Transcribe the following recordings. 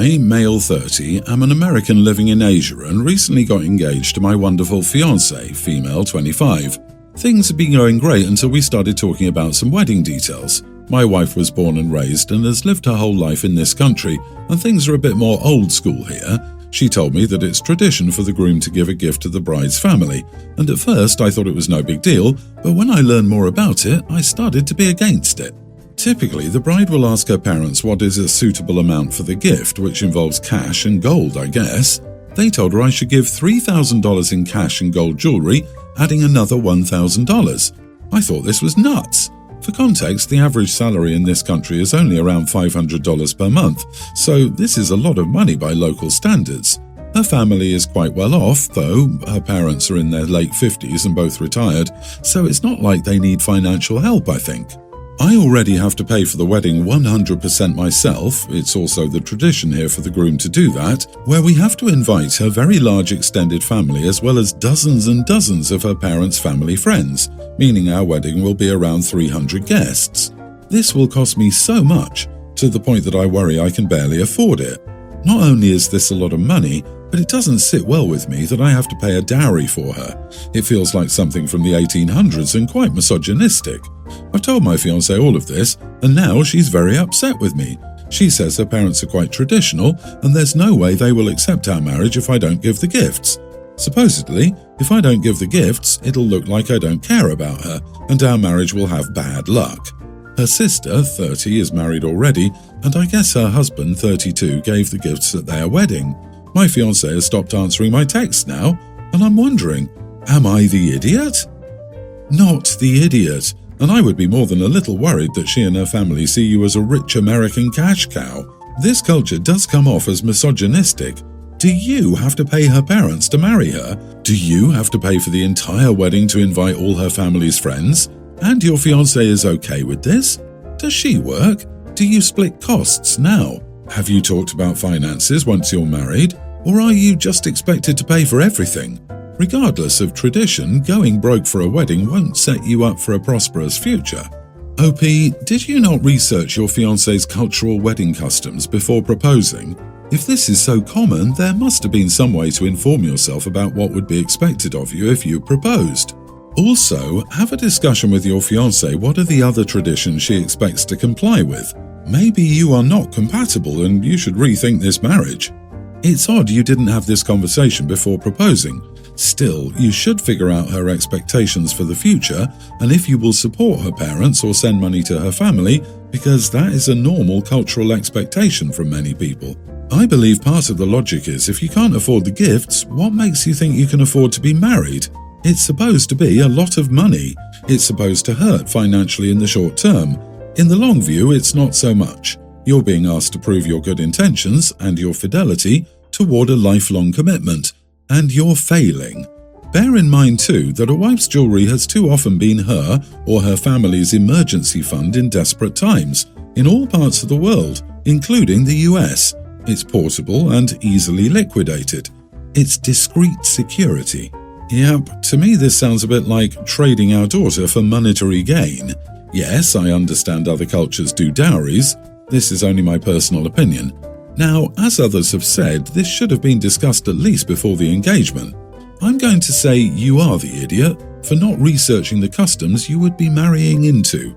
I, male 30, am an American living in Asia and recently got engaged to my wonderful fiancée, female 25. Things had been going great until we started talking about some wedding details. My wife was born and raised and has lived her whole life in this country, and things are a bit more old school here. She told me that it's tradition for the groom to give a gift to the bride's family, and at first I thought it was no big deal, but when I learned more about it, I started to be against it. Typically, the bride will ask her parents what is a suitable amount for the gift, which involves cash and gold, I guess. They told her I should give $3,000 in cash and gold jewelry, adding another $1,000. I thought this was nuts. For context, the average salary in this country is only around $500 per month, so this is a lot of money by local standards. Her family is quite well off, though. Her parents are in their late 50s and both retired, so it's not like they need financial help, I think. I already have to pay for the wedding 100% myself. It's also the tradition here for the groom to do that, where we have to invite her very large extended family as well as dozens and dozens of her parents' family friends, meaning our wedding will be around 300 guests. This will cost me so much, to the point that I worry I can barely afford it. Not only is this a lot of money, but it doesn't sit well with me that I have to pay a dowry for her. It feels like something from the 1800s and quite misogynistic. I've told my fiancée all of this, and now she's very upset with me. She says her parents are quite traditional, and there's no way they will accept our marriage if I don't give the gifts. Supposedly, if I don't give the gifts, it'll look like I don't care about her, and our marriage will have bad luck. Her sister, 30, is married already, and I guess her husband, 32, gave the gifts at their wedding. My fiancée has stopped answering my texts now, and I'm wondering, am I the idiot? Not the idiot, and I would be more than a little worried that she and her family see you as a rich American cash cow. This culture does come off as misogynistic. Do you have to pay her parents to marry her? Do you have to pay for the entire wedding to invite all her family's friends? And your fiancé is okay with this? Does she work? Do you split costs now? Have you talked about finances once you're married? Or are you just expected to pay for everything? Regardless of tradition, going broke for a wedding won't set you up for a prosperous future. OP, did you not research your fiancé's cultural wedding customs before proposing? If this is so common, there must have been some way to inform yourself about what would be expected of you if you proposed. Also, have a discussion with your fiancé what are the other traditions she expects to comply with. Maybe you are not compatible and you should rethink this marriage. It's odd you didn't have this conversation before proposing. Still, you should figure out her expectations for the future and if you will support her parents or send money to her family, because that is a normal cultural expectation from many people. I believe part of the logic is if you can't afford the gifts, what makes you think you can afford to be married? It's supposed to be a lot of money. It's supposed to hurt financially in the short term. In the long view, it's not so much. You're being asked to prove your good intentions and your fidelity toward a lifelong commitment, and you're failing. Bear in mind too that a wife's jewelry has too often been her or her family's emergency fund in desperate times, in all parts of the world, including the US. It's portable and easily liquidated. It's discreet security. Yep, to me this sounds a bit like trading our daughter for monetary gain. Yes, I understand other cultures do dowries. This is only my personal opinion. Now, as others have said, this should have been discussed at least before the engagement. I'm going to say you are the idiot for not researching the customs you would be marrying into.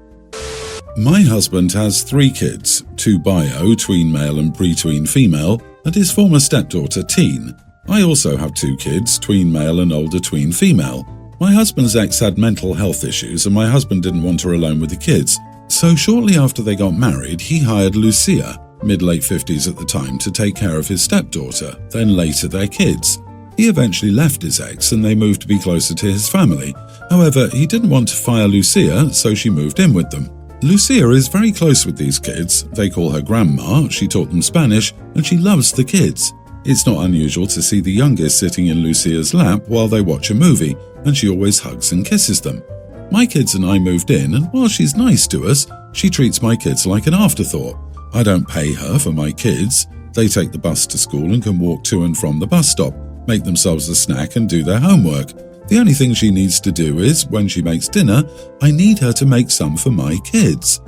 My husband has 3 kids, 2 bio, tween male and pre-tween female, and his former stepdaughter, teen. I also have 2 kids, tween male and older tween female. My husband's ex had mental health issues and my husband didn't want her alone with the kids. So shortly after they got married, he hired Lucia, mid-late 50s at the time, to take care of his stepdaughter, then later their kids. He eventually left his ex and they moved to be closer to his family. However, he didn't want to fire Lucia, so she moved in with them. Lucia is very close with these kids. They call her grandma, she taught them Spanish, and she loves the kids. It's not unusual to see the youngest sitting in Lucia's lap while they watch a movie, and she always hugs and kisses them. My kids and I moved in, and while she's nice to us, she treats my kids like an afterthought. I don't pay her for my kids. They take the bus to school and can walk to and from the bus stop, make themselves a snack and do their homework. The only thing she needs to do is, when she makes dinner, I need her to make some for my kids.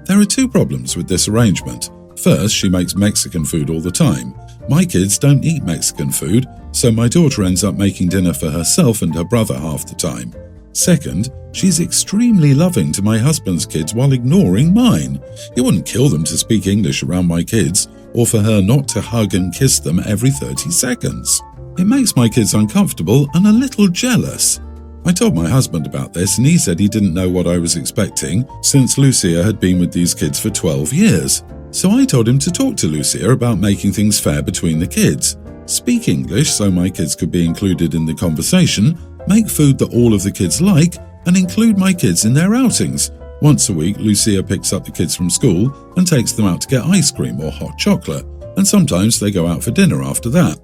There are 2 problems with this arrangement. First, she makes Mexican food all the time. My kids don't eat Mexican food, so my daughter ends up making dinner for herself and her brother half the time. Second, she's extremely loving to my husband's kids while ignoring mine. It wouldn't kill them to speak English around my kids, or for her not to hug and kiss them every 30 seconds. It makes my kids uncomfortable and a little jealous. I told my husband about this and he said he didn't know what I was expecting since Lucia had been with these kids for 12 years. So I told him to talk to Lucia about making things fair between the kids. Speak English so my kids could be included in the conversation, make food that all of the kids like, and include my kids in their outings. Once a week, Lucia picks up the kids from school and takes them out to get ice cream or hot chocolate, and sometimes they go out for dinner after that.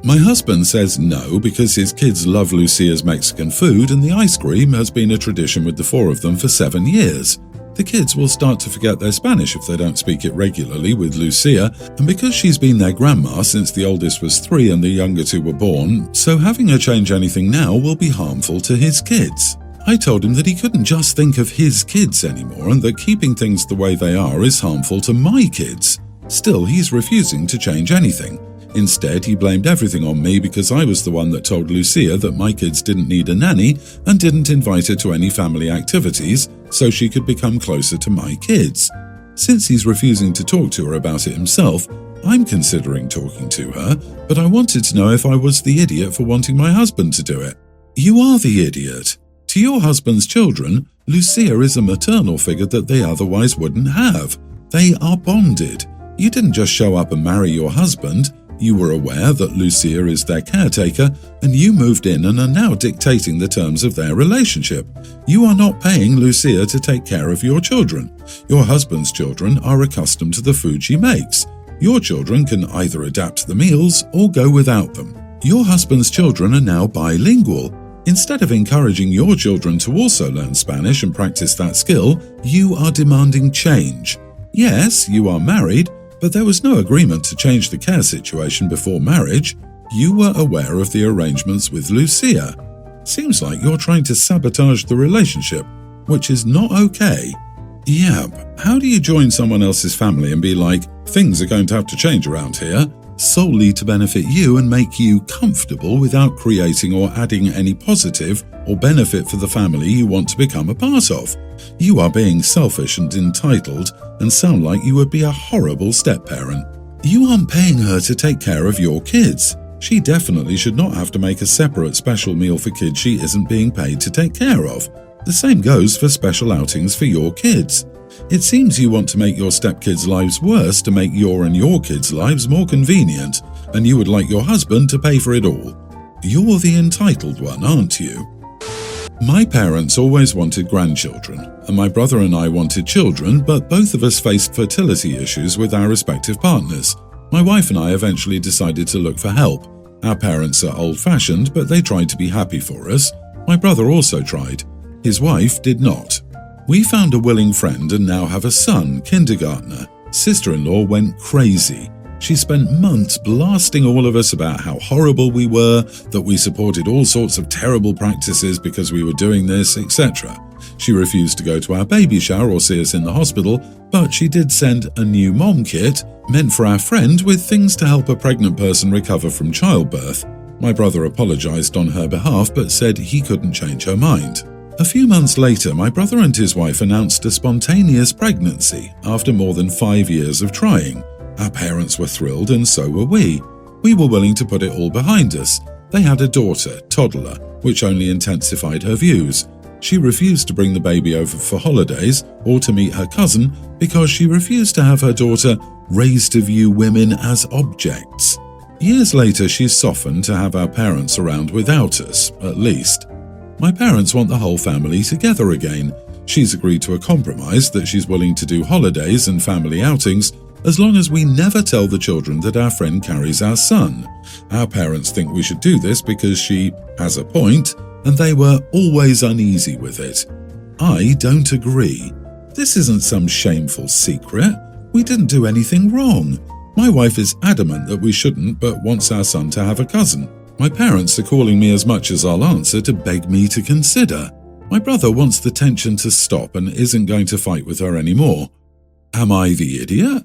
My husband says no because his kids love Lucia's Mexican food and the ice cream has been a tradition with the four of them for 7 years. The kids will start to forget their Spanish if they don't speak it regularly with Lucia, and because she's been their grandma since the oldest was 3 and the younger 2 were born, so having her change anything now will be harmful to his kids. I told him that he couldn't just think of his kids anymore and that keeping things the way they are is harmful to my kids. Still, he's refusing to change anything. Instead, he blamed everything on me because I was the one that told Lucia that my kids didn't need a nanny and didn't invite her to any family activities so she could become closer to my kids. Since he's refusing to talk to her about it himself, I'm considering talking to her, but I wanted to know if I was the idiot for wanting my husband to do it. You are the idiot. To your husband's children, Lucia is a maternal figure that they otherwise wouldn't have. They are bonded. You didn't just show up and marry your husband. You were aware that Lucia is their caretaker, and you moved in and are now dictating the terms of their relationship. You are not paying Lucia to take care of your children. Your husband's children are accustomed to the food she makes. Your children can either adapt to the meals or go without them. Your husband's children are now bilingual. Instead of encouraging your children to also learn Spanish and practice that skill, you are demanding change. Yes, you are married, but there was no agreement to change the care situation before marriage. You were aware of the arrangements with Lucia. Seems like you're trying to sabotage the relationship, which is not okay. Yeah, how do you join someone else's family and be like, things are going to have to change around here, solely to benefit you and make you comfortable without creating or adding any positive or benefit for the family you want to become a part of? You are being selfish and entitled and sound like you would be a horrible step-parent. You aren't paying her to take care of your kids. She definitely should not have to make a separate special meal for kids she isn't being paid to take care of. The same goes for special outings for your kids. It seems you want to make your stepkids' lives worse to make your and your kids' lives more convenient, and you would like your husband to pay for it all. You're the entitled one, aren't you? My parents always wanted grandchildren, and my brother and I wanted children, but both of us faced fertility issues with our respective partners. My wife and I eventually decided to look for help. Our parents are old-fashioned, but they tried to be happy for us. My brother also tried. His wife did not. We found a willing friend and now have a son, kindergartner. Sister-in-law went crazy. She spent months blasting all of us about how horrible we were, that we supported all sorts of terrible practices because we were doing this, etc. She refused to go to our baby shower or see us in the hospital, but she did send a new mom kit meant for our friend with things to help a pregnant person recover from childbirth. My brother apologized on her behalf but said he couldn't change her mind. A few months later, my brother and his wife announced a spontaneous pregnancy after more than 5 years of trying. Our parents were thrilled and so were we. We were willing to put it all behind us. They had a daughter, toddler, which only intensified her views. She refused to bring the baby over for holidays or to meet her cousin because she refused to have her daughter raised to view women as objects. Years later, she's softened to have our parents around without us, at least. My parents want the whole family together again. She's agreed to a compromise that she's willing to do holidays and family outings as long as we never tell the children that our friend carries our son. Our parents think we should do this because she has a point, and they were always uneasy with it. I don't agree. This isn't some shameful secret. We didn't do anything wrong. My wife is adamant that we shouldn't but wants our son to have a cousin. My parents are calling me as much as I'll answer to beg me to consider. My brother wants the tension to stop and isn't going to fight with her anymore. Am I the idiot?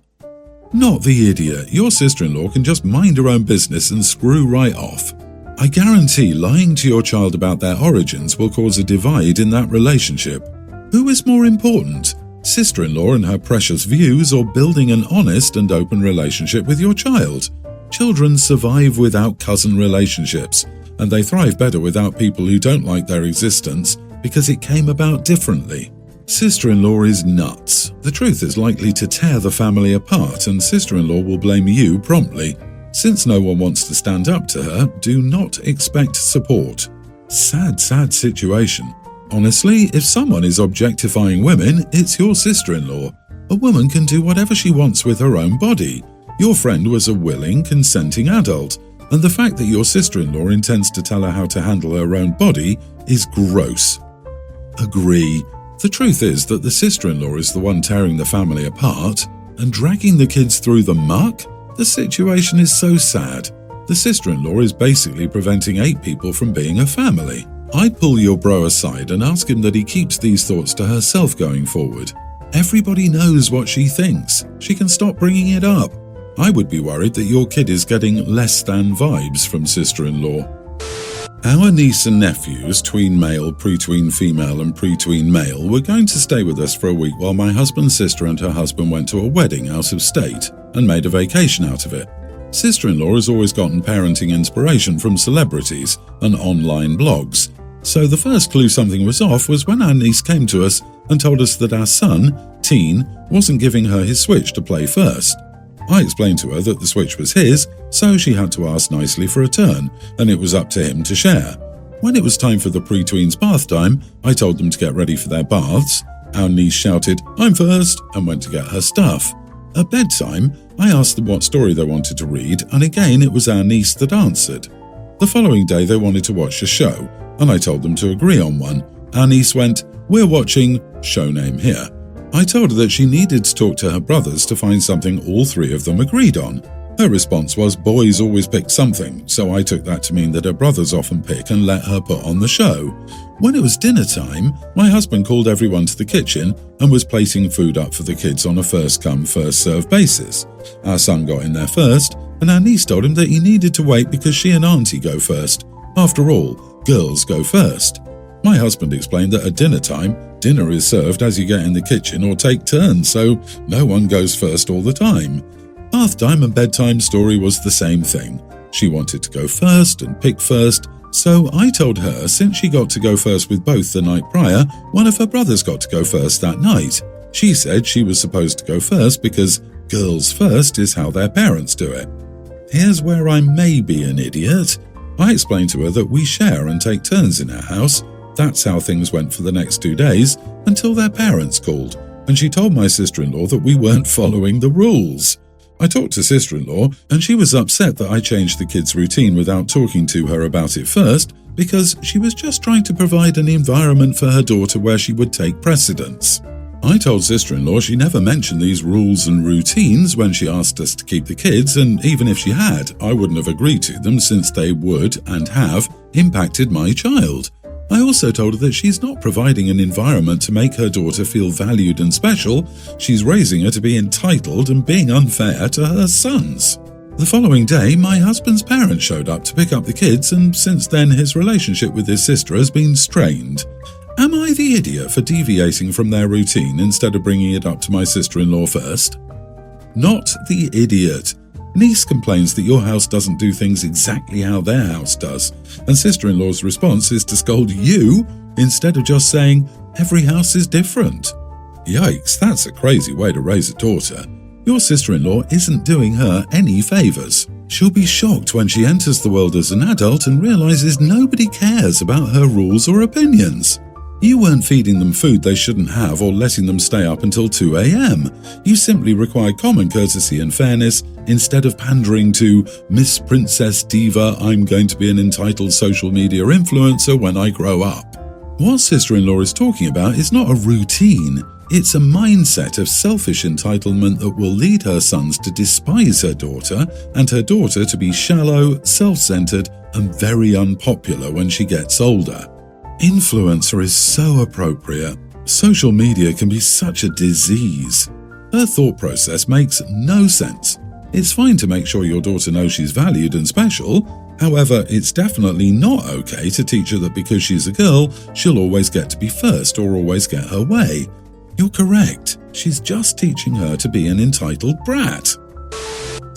Not the idiot. Your sister-in-law can just mind her own business and screw right off. I guarantee lying to your child about their origins will cause a divide in that relationship. Who is more important? Sister-in-law and her precious views, or building an honest and open relationship with your child? Children survive without cousin relationships, and they thrive better without people who don't like their existence because it came about differently. Sister-in-law is nuts. The truth is likely to tear the family apart, and sister-in-law will blame you promptly. Since no one wants to stand up to her, do not expect support. Sad situation. Honestly, if someone is objectifying women, it's your sister-in-law. A woman can do whatever she wants with her own body. Your friend was a willing, consenting adult, and the fact that your sister-in-law intends to tell her how to handle her own body is gross. Agree. The truth is that the sister-in-law is the one tearing the family apart and dragging the kids through the muck. The situation is so sad. The sister-in-law is basically preventing 8 people from being a family. I'd pull your bro aside and ask him that he keeps these thoughts to herself going forward. Everybody knows what she thinks. She can stop bringing it up. I would be worried that your kid is getting less than vibes from sister-in-law. Our niece and nephews, tween male, pre-tween female and pre-tween male, were going to stay with us for a week while my husband's sister and her husband went to a wedding out of state and made a vacation out of it. Sister-in-law has always gotten parenting inspiration from celebrities and online blogs. So the first clue something was off was when our niece came to us and told us that our son, Teen, wasn't giving her his Switch to play first. I explained to her that the Switch was his, so she had to ask nicely for a turn, and it was up to him to share. When it was time for the pre-tweens bath time, I told them to get ready for their baths. Our niece shouted, "I'm first," and went to get her stuff. At bedtime, I asked them what story they wanted to read, and again it was our niece that answered. The following day they wanted to watch a show, and I told them to agree on one. Our niece went, "We're watching," show name here. I told her that she needed to talk to her brothers to find something all 3 of them agreed on. Her response was, "Boys always pick something," so I took that to mean that her brothers often pick and let her put on the show. When it was dinner time, my husband called everyone to the kitchen and was placing food up for the kids on a first-come, first-served basis. Our son got in there first, and our niece told him that he needed to wait because she and Auntie go first. After all, girls go first. My husband explained that at dinner time, dinner is served as you get in the kitchen or take turns, so no one goes first all the time. Bath time and bedtime story was the same thing. She wanted to go first and pick first, so I told her since she got to go first with both the night prior, one of her brothers got to go first that night. She said she was supposed to go first because girls first is how their parents do it. Here's where I may be an idiot. I explained to her that we share and take turns in our house. That's how things went for the next 2 days, until their parents called, and she told my sister-in-law that we weren't following the rules. I talked to sister-in-law, and she was upset that I changed the kids' routine without talking to her about it first, because she was just trying to provide an environment for her daughter where she would take precedence. I told sister-in-law she never mentioned these rules and routines when she asked us to keep the kids, and even if she had, I wouldn't have agreed to them since they would, and have, impacted my child. I also told her that she's not providing an environment to make her daughter feel valued and special. She's raising her to be entitled and being unfair to her sons. The following day, my husband's parents showed up to pick up the kids, and since then his relationship with his sister has been strained. Am I the idiot for deviating from their routine instead of bringing it up to my sister-in-law first? Not the idiot. Niece complains that your house doesn't do things exactly how their house does, and sister-in-law's response is to scold you instead of just saying, every house is different. Yikes, that's a crazy way to raise a daughter. Your sister-in-law isn't doing her any favours. She'll be shocked when she enters the world as an adult and realises nobody cares about her rules or opinions. You weren't feeding them food they shouldn't have or letting them stay up until 2 a.m. You simply required common courtesy and fairness instead of pandering to Miss Princess Diva, I'm going to be an entitled social media influencer when I grow up. What sister-in-law is talking about is not a routine. It's a mindset of selfish entitlement that will lead her sons to despise her daughter and her daughter to be shallow, self-centered, and very unpopular when she gets older. Influencer is so appropriate. Social media can be such a disease. Her thought process makes no sense. It's fine to make sure your daughter knows she's valued and special. However, it's definitely not okay to teach her that because she's a girl, she'll always get to be first or always get her way. You're correct. She's just teaching her to be an entitled brat.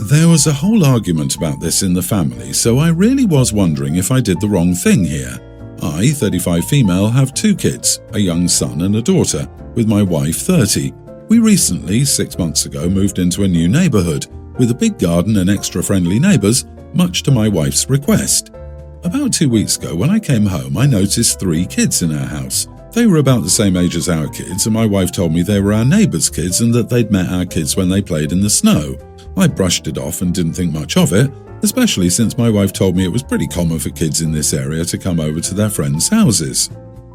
There was a whole argument about this in the family, so I really was wondering if I did the wrong thing here. I, 35 female, have 2 kids, a young son and a daughter, with my wife 30. We recently, 6 months ago, moved into a new neighborhood, with a big garden and extra friendly neighbors, much to my wife's request. About 2 weeks ago, when I came home, I noticed 3 kids in our house. They were about the same age as our kids, and my wife told me they were our neighbors' kids and that they'd met our kids when they played in the snow. I brushed it off and didn't think much of it, especially since my wife told me it was pretty common for kids in this area to come over to their friends' houses.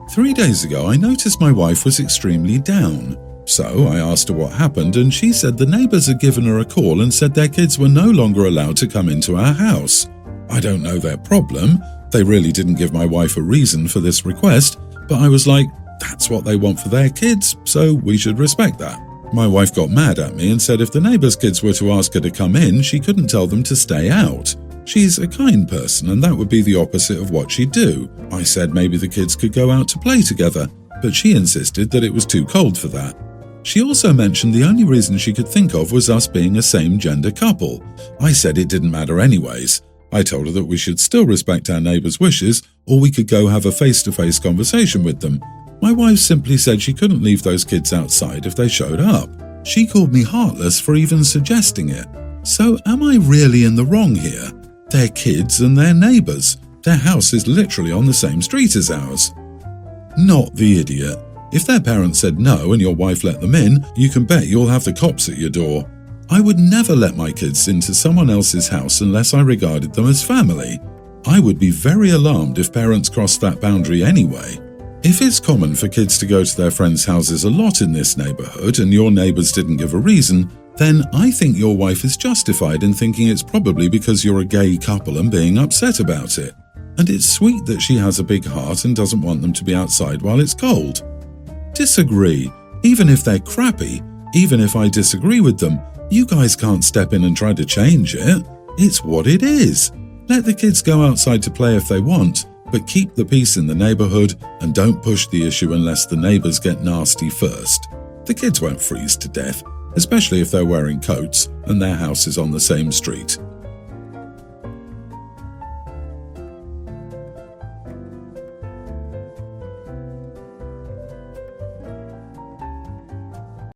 3 days ago, I noticed my wife was extremely down. So I asked her what happened, and she said the neighbors had given her a call and said their kids were no longer allowed to come into our house. I don't know their problem. They really didn't give my wife a reason for this request, but I was like, that's what they want for their kids, so we should respect that. My wife got mad at me and said if the neighbors' kids were to ask her to come in, she couldn't tell them to stay out. She's a kind person, and that would be the opposite of what she'd do. I said maybe the kids could go out to play together, but she insisted that it was too cold for that. She also mentioned the only reason she could think of was us being a same-gender couple. I said it didn't matter anyways. I told her that we should still respect our neighbors' wishes, or we could go have a face-to-face conversation with them. My wife simply said she couldn't leave those kids outside if they showed up. She called me heartless for even suggesting it. So am I really in the wrong here? They're kids and they're neighbors. Their house is literally on the same street as ours. Not the idiot. If their parents said no and your wife let them in, you can bet you'll have the cops at your door. I would never let my kids into someone else's house unless I regarded them as family. I would be very alarmed if parents crossed that boundary anyway. If it's common for kids to go to their friends' houses a lot in this neighborhood and your neighbors didn't give a reason, then I think your wife is justified in thinking it's probably because you're a gay couple and being upset about it. And it's sweet that she has a big heart and doesn't want them to be outside while it's cold. Disagree. Even if they're crappy, even if I disagree with them, you guys can't step in and try to change it. It's what it is. Let the kids go outside to play if they want, but keep the peace in the neighborhood and don't push the issue unless the neighbors get nasty first. The kids won't freeze to death, especially if they're wearing coats and their house is on the same street.